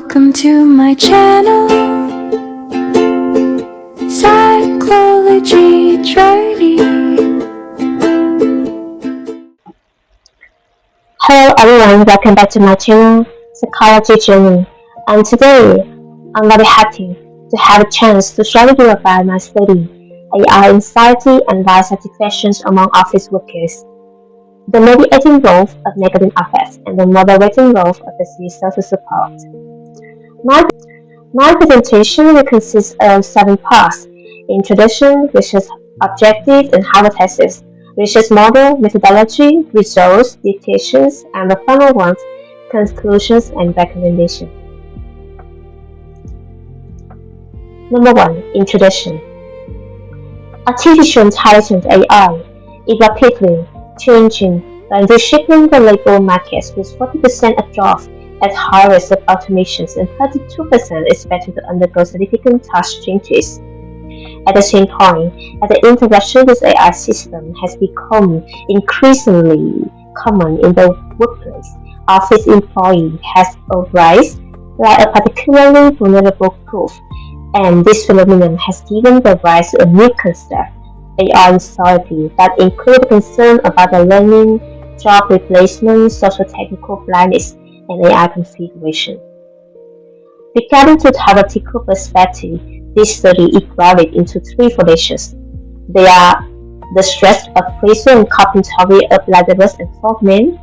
Welcome to my channel, Psychology Journey. Hello everyone, welcome back to my channel, Psychology Journey. And today, I'm very happy to have a chance to share with you about my study, AI anxiety and life satisfactions among office workers, the mediating role of negative affects, and the moderating role of the social support. My presentation will consist of 7 parts: introduction, research objectives and hypothesis, research model, methodology, results, dictations, and the final one, conclusions and recommendations. Number 1. Introduction. Artificial intelligence AI is rapidly changing and reshaping the labor markets, with 40% of jobs at high risk of automations and 32% expected to undergo significant task changes. At the same time, as the interaction with AI system has become increasingly common in the workplace, office employee has arised like a particularly vulnerable group, and this phenomenon has given the rise to a new concept, AI anxiety, that includes concern about the learning, job replacement, social-technical blindness, and AI configuration. Regarding to theoretical perspective, this study is divided into 3 foundations. They are the stress of pressure and carpentry of Lazarus and Frogman,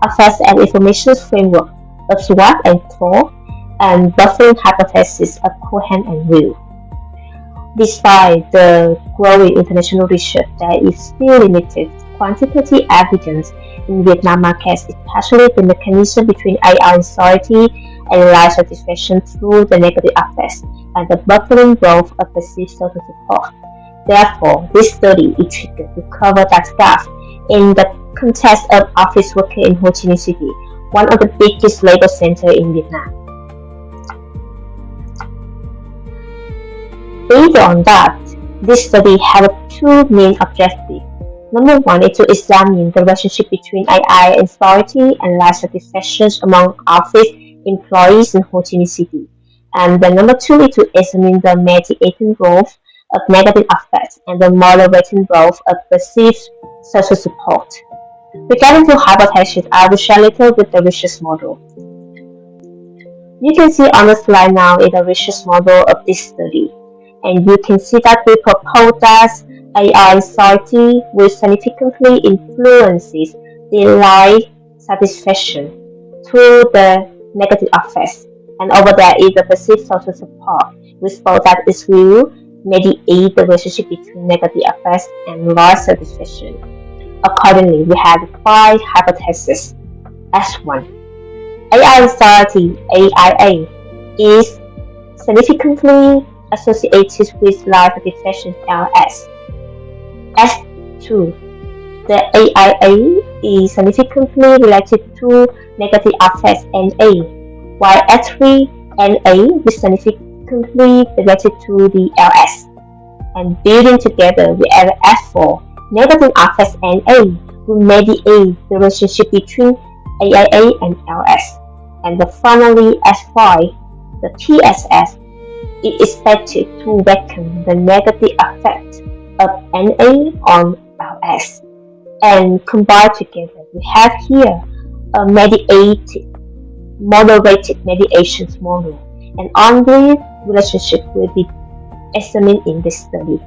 affects and information framework of SWOT and CLAW, and buffering hypothesis of Cohen and Will. Despite the growing international research, there is still limited quantitative evidence in Vietnam markets, especially the mechanism between AI anxiety and life satisfaction through the negative affects and the buffering role of perceived social support. Therefore, this study is triggered to cover that gap in the context of office worker in Ho Chi Minh City, one of the biggest labor centers in Vietnam. Based on that, this study has 2 main objectives. Number 1 is to examine the relationship between AI anxiety and life satisfaction among office employees in Ho Chi Minh City. And the number 2 is to examine the mediating role of negative affects and the moderating role of perceived social support. Regarding to hypothesis, I will share little with the research model. You can see on the slide now is the research model of this study. And you can see that we propose that AI anxiety will significantly influences the life satisfaction through the negative affects. And over there is the perceived social support, which suppose that it will mediate the relationship between negative affects and life satisfaction. Accordingly, we have 5 hypotheses. S1. AI anxiety, AIA, is significantly associated with life satisfaction, LS. S2. The AIA is significantly related to negative affects, NA, while S3, NA is significantly related to the LS. And building together, we have S4, negative affects, NA, will mediate the relationship between AIA and LS. And finally, S5, the TSS, is expected to weaken the negative effect of NA on LS. And combined together, we have here a moderated mediations model, and only relationship will be examined in this study.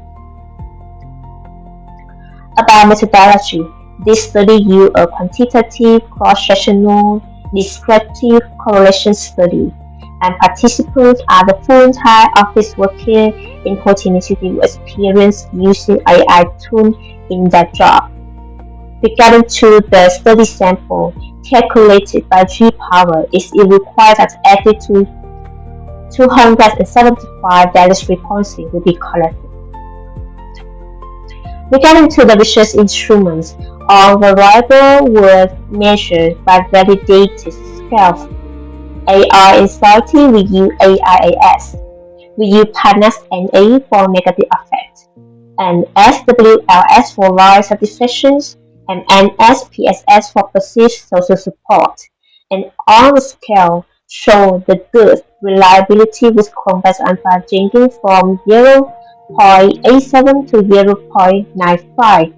About methodology, this study uses a quantitative, cross-sectional, descriptive correlation study, and participants are the full-time office workers in Ho Chi Minh City who experience using AI tools in their job. Regarding to the study sample calculated by G-Power, it requires that every 275 data responses will be collected. Regarding to the research instruments, all variables were measured by validated scales. AI anxiety, we use AIAS. We use PANAS NA for negative affect, and SWLS for life satisfactions, and NSPSS for perceived social support. And on the scale, show the good reliability with compass alpha ranging from 0.87 to 0.95.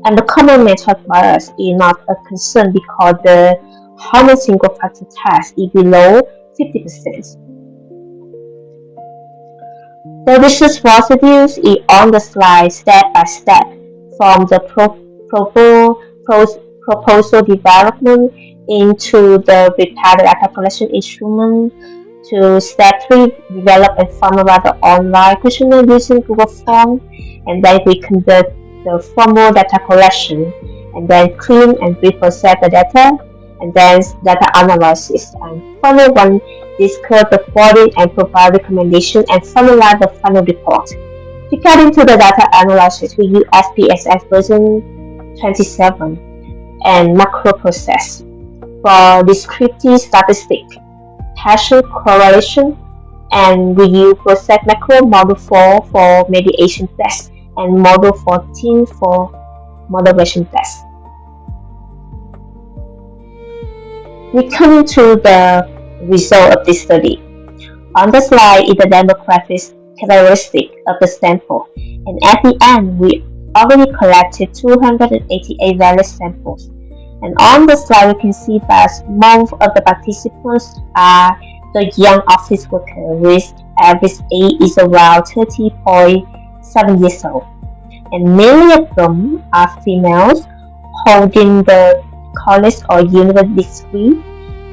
And the common method bias is not a concern because the Harman single factor test is below 50%. The research procedures is on the slide step by step from the proposal development into the prepared data collection instrument to step 3, develop and formulate the online questionnaire using Google Form, and then we conduct the formal data collection, and then clean and reprocess the data, and then data analysis, and final one, discuss the finding and provide recommendation and formulate the final report. Regarding to the data analysis, we use SPSS version 27 and macro process for descriptive statistics, partial correlation, and we use process macro model 4 for mediation test and model 14 for moderation test. We come to the result of this study. On the slide is the demographic characteristic of the sample, and at the end we already collected 288 valid samples. And on the slide we can see that most of the participants are the young office workers with average age is around 30.7 years old. And many of them are females holding the college or university degree,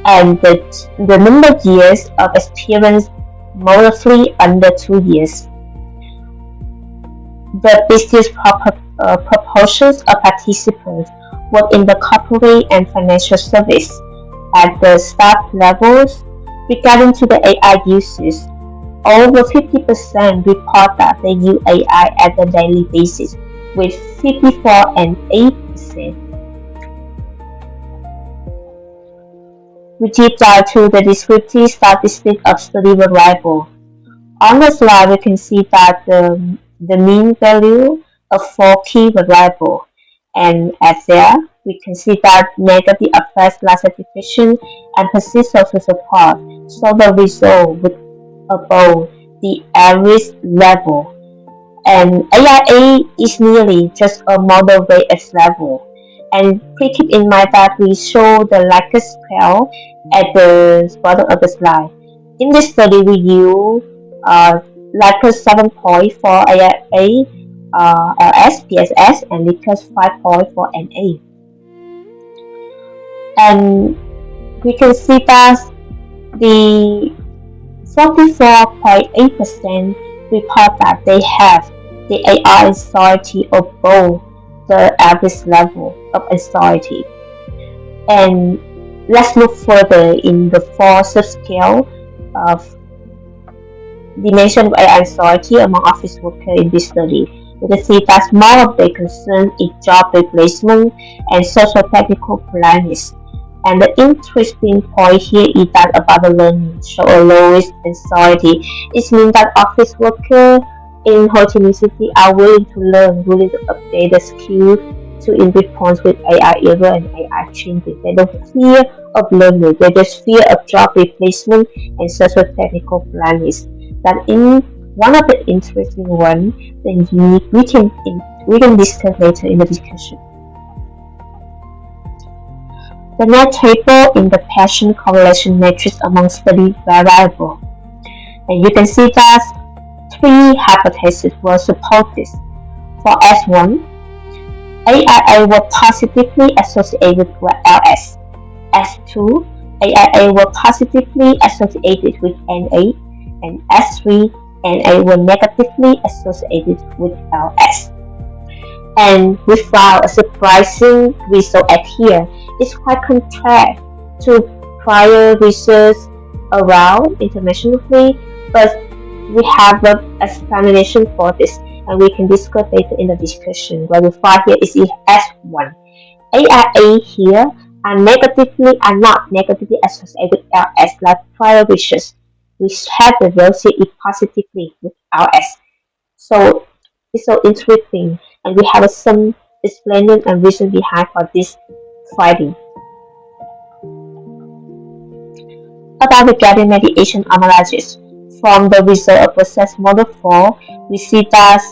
and the number of years of experience moderately under 2 years. The business proportions of participants work in the corporate and financial service at the staff levels. Regarding to the AI uses, over 50% report that they use AI at a daily basis, with 54 and 8%. We deep dive to the descriptive statistics of study variable. On the slide, we can see that the mean value of 4 key variables, and as there, we can see that negative affects life satisfaction and persist social support, so the result with above the average level. And AIA is nearly just a moderate level. And please keep in mind that we show the Likert scale at the bottom of the slide. In this study, we use Likert 7 point for AIA, LS, PSS, and Likert 5 point for NA. And we can see that the 44.8% report that they have the AI anxiety above the average level of anxiety. And let's look further in the 4 subscale of dimension of AI anxiety among office workers in this study. We can see that more of their concern is job replacement and social technical blindness. And the interesting point here is that about the learning show a lowest anxiety. It means that office workers in Ho Chi Minh City are willing to learn, willing to update the skills to in response with AI error and AI changes. They don't fear of learning, they just fear of job replacement and social technical blindness. That in one of the interesting one, then we can discuss later in the discussion. The next table in the passion correlation matrix among study variables. And you can see that 3 hypotheses were supported. For S1, AIA were positively associated with LS. S2, AIA were positively associated with NA, and S3, NA were negatively associated with LS. And we found a surprising result at here. It's quite contrary to prior research around internationally, but we have an explanation for this, and we can discuss later in the discussion. What we find here is S1. AIA here are not negatively associated with LS like prior research, which had the ratio positively with LS. So it's so interesting, and we have some explanation and reason behind for this finding. About regarding mediation analysis, from the result of process model 4, we see that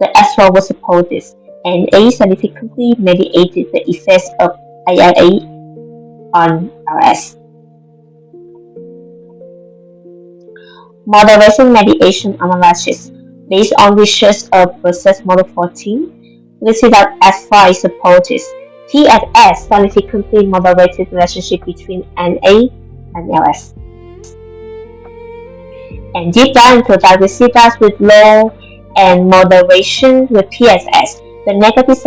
the S4 was supported and A significantly mediated the effects of AIA on RS. Moderation mediation analysis. Based on research of process model 14, we see that S4 is supported. TSS significantly moderated the relationship between NA and LS. And deep down into that, we see that with low and moderation with PSS, the negative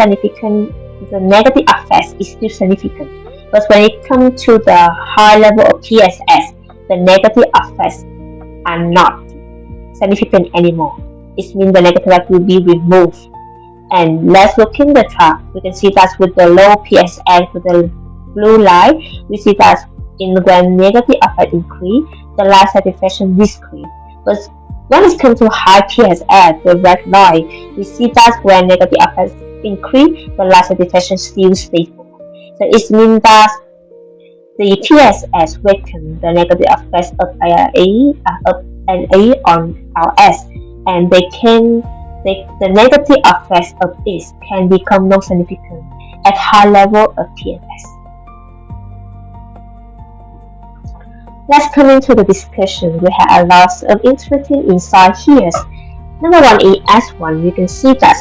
effect is still significant. But when it comes to the high level of PSS, the negative effects are not significant anymore. It means the negative effect will be removed. And let's look in the chart. We can see that with the low PSS, with the blue line, we see that when negative effect increase, the life satisfaction decrease. But when it comes to high PSS, the red line, we see that when negative effects increase, the life satisfaction still stable. So it means that the PSS weaken the negative effects of NA on RS, and the negative effects of this can become non-significant at high level of PSS. Let's come into the discussion. We have a lot of interesting insight here. Number one, in S1, you can see that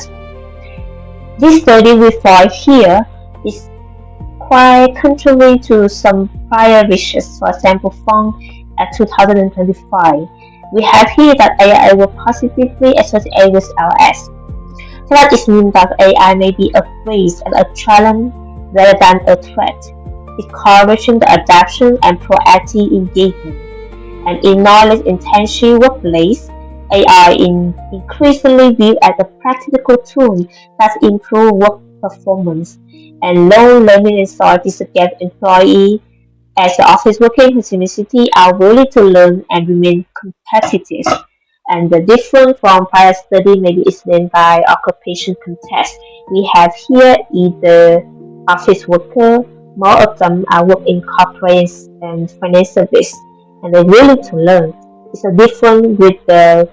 this study we find here is quite contrary to some prior research, for example, found at 2025. We have here that AI will positively associate with LS. So that means that AI may be a threat and a challenge rather than a threat, encouraging the adoption and proactive engagement. And in knowledge-intensive workplace, AI is increasingly viewed as a practical tool that improves work performance and low learning anxiety suggest employees as the office working continuity are willing to learn and remain competitive. And the difference from prior study maybe explained by occupation context. We have here either office worker, more of them are work in corporate and finance service, and they're willing to learn. It's a difference with the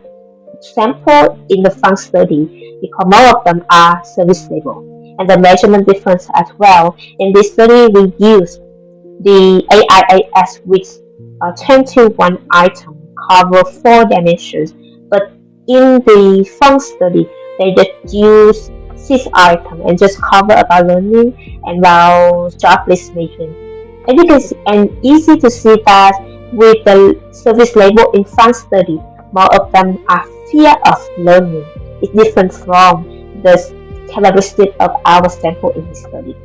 sample in the fund study because more of them are service level. And the measurement difference as well. In this study, we use the AIAS with 21 items cover 4 dimensions, but in the fund study, they just use 6 items and just cover about learning and about job placement. And you can see, and easy to see that with the service label in fund study, more of them are fear of learning. It's different from the characteristic of our sample in this study.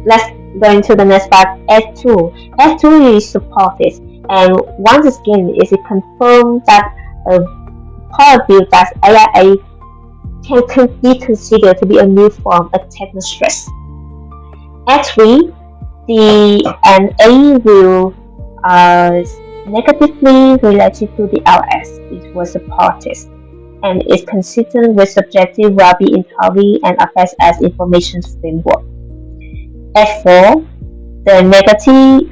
Let's go into the next part, S2. S2 is supported, and once again, it confirms that a part of view that AIA can be considered to be a new form of techno stress. S3, the NA will negatively related to the LS. It was supported and is consistent with subjective well-being inquiry and affects as information framework. F4, the negative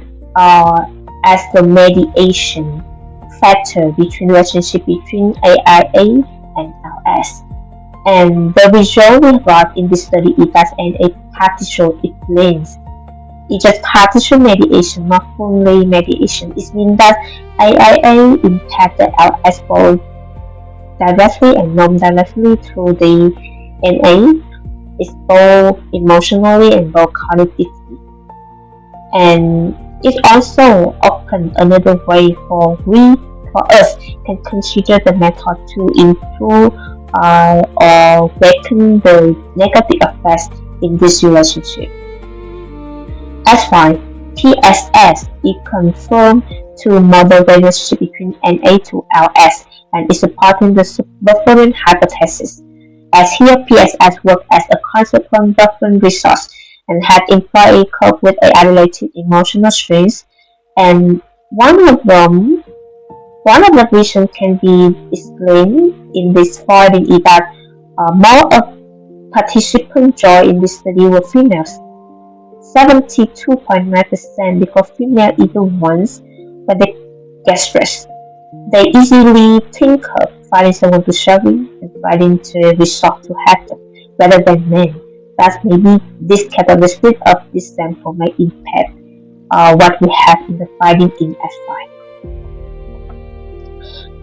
as the mediation factor between relationship between AIA and LS. And the result we got in this study is that NA partial it blends. It's just partial mediation, not fully mediation. It means that AIA impact the LS both directly and non-directly through the NA. It's both emotionally and both cognitively. And it also opens another way for us can consider the method to improve or weaken the negative effects in this relationship. S5, TSS is confirmed to model the relationship between NA to LS and is supporting the buffering hypothesis. As here, PSS works as a consequent buffering resource and had employees cope with AI-related emotional strains. And one of the reasons can be explained in this finding is that more of participants joined in this study were females. 72.9% because female even once when they get stressed. They easily think of finding someone to share with and finding to resort to help them rather than men. Thus, maybe this characteristic of this sample may impact what we have in the finding in F5.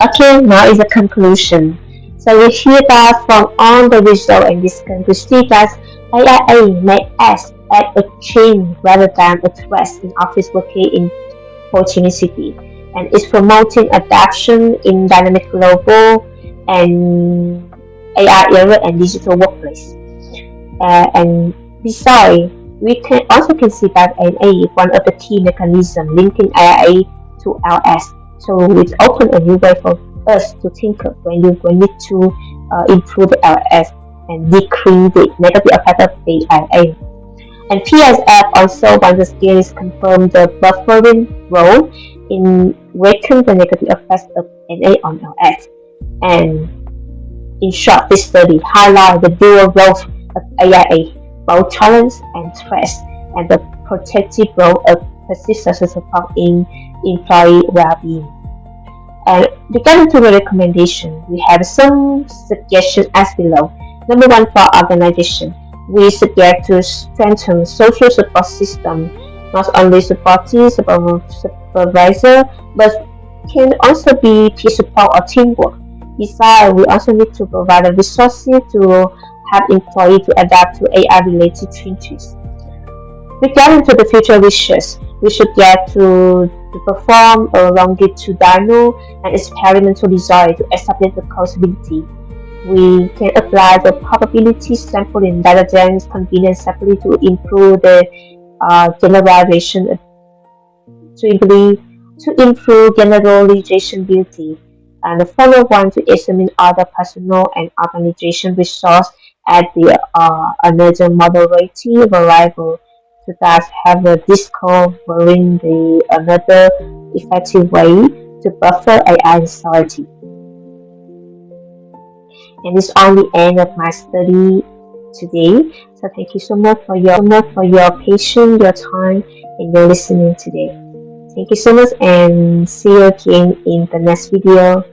Okay, now is the conclusion. So we hear that from all the result and this can we see that AIA may act as a change rather than a threat in office working in Ho Chi Minh City, and is promoting adaptation in dynamic global and AI era and digital workplace. And besides, we can also consider NA one of the key mechanisms linking AI to LS. So it opens a new way for us to think of when we need to improve the LS and decrease the negative effect of AIA. And PSF also once the skills confirm the buffering role in weighting the negative effects of NA on LS. And in short, this study highlights the dual role of AIA, both challenge and threat, and the protective role of persistent support in employee well-being. And regarding to the recommendation, we have some suggestions as below. Number one, for organization, we suggest to strengthen social support system, not only supporting supervisor, but can also be peer support or teamwork. Besides, we also need to provide the resources to help employees to adapt to AI-related changes. Regarding to the future research, we should get to perform a longitudinal and experimental design to establish the causability. We can apply the probability sampling rather than convenience sampling to improve the generalization to improve generalization ability. And the final one to examine other personal and organization resource at the another moderate variable to thus have a discovering the another effective way to buffer AI authority. And this is on the end of my study today. So thank you so much for your patience, your time, and your listening today. Thank you so much, and see you again in the next video.